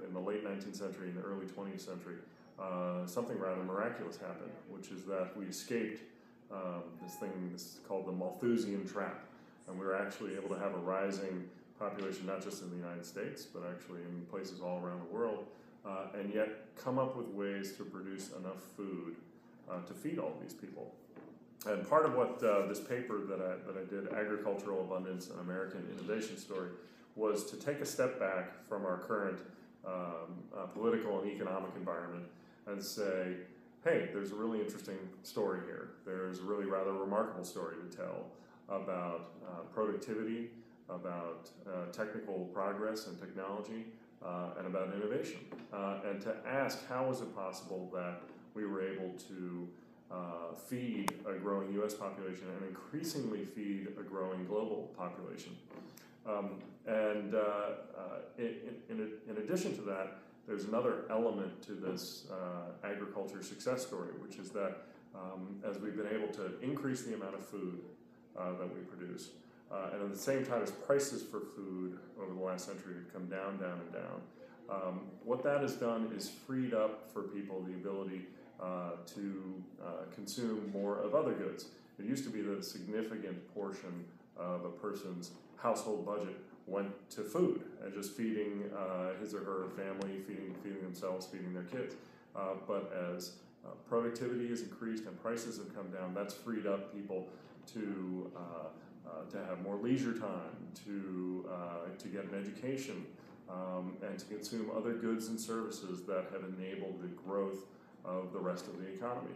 In the late 19th century and the early 20th century, something rather miraculous happened, which is that we escaped this is called the Malthusian trap, and we were actually able to have a rising population, not just in the United States, but actually in places all around the world, and yet come up with ways to produce enough food to feed all these people. And part of what this paper that I did, Agricultural Abundance, an American Innovation Story, was to take a step back from our current political and economic environment and say, hey, there's a really interesting story here. There's a really rather remarkable story to tell about productivity, about technical progress and technology, and about innovation. And to ask, how is it possible that we were able to feed a growing U.S. population and increasingly feed a growing global population? In addition to that, there's another element to this agriculture success story, which is that as we've been able to increase the amount of food that we produce, and at the same time as prices for food over the last century have come down, down, and down, what that has done is freed up for people the ability to consume more of other goods. It used to be that a significant portion of a person's household budget went to food and just feeding his or her family, feeding themselves, feeding their kids. But as productivity has increased and prices have come down, that's freed up people to have more leisure time, to get an education, and to consume other goods and services that have enabled the growth of the rest of the economy,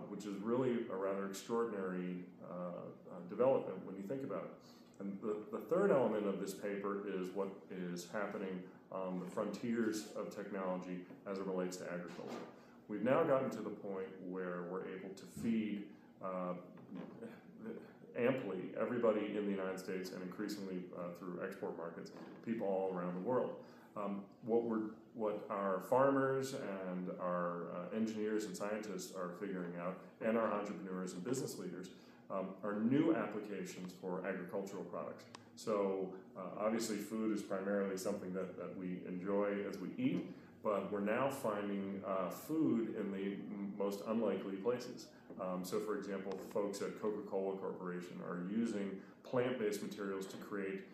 which is really a rather extraordinary development when you think about it. And the third element of this paper is what is happening on the frontiers of technology as it relates to agriculture. We've now gotten to the point where we're able to feed amply everybody in the United States and increasingly through export markets, people all around the world. What our farmers and our engineers and scientists are figuring out, and our entrepreneurs and business leaders, are new applications for agricultural products. So obviously food is primarily something that we enjoy as we eat, but we're now finding food in the most unlikely places. So for example, folks at Coca-Cola Corporation are using plant-based materials to create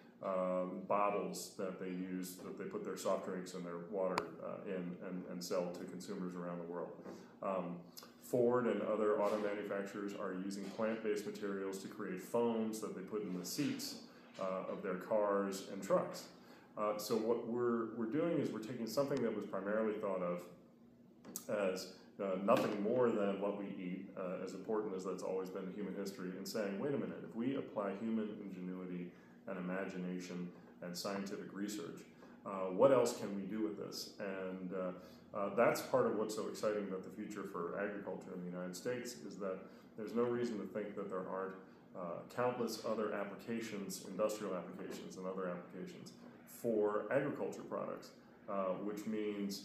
bottles that they use, that they put their soft drinks and their water in and sell to consumers around the world. Ford and other auto manufacturers are using plant-based materials to create foams that they put in the seats of their cars and trucks. So what we're doing is we're taking something that was primarily thought of as nothing more than what we eat, as important as that's always been in human history, and saying, wait a minute, if we apply human ingenuity and imagination and scientific research, what else can we do with this? And that's part of what's so exciting about the future for agriculture in the United States, is that there's no reason to think that there aren't countless other applications, industrial applications and other applications for agriculture products, which means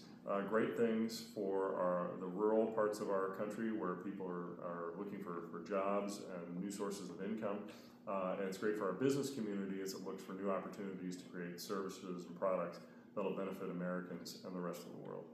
great things for the rural parts of our country where people are looking for jobs and new sources of income. And it's great for our business community as it looks for new opportunities to create services and products that'll benefit Americans and the rest of the world.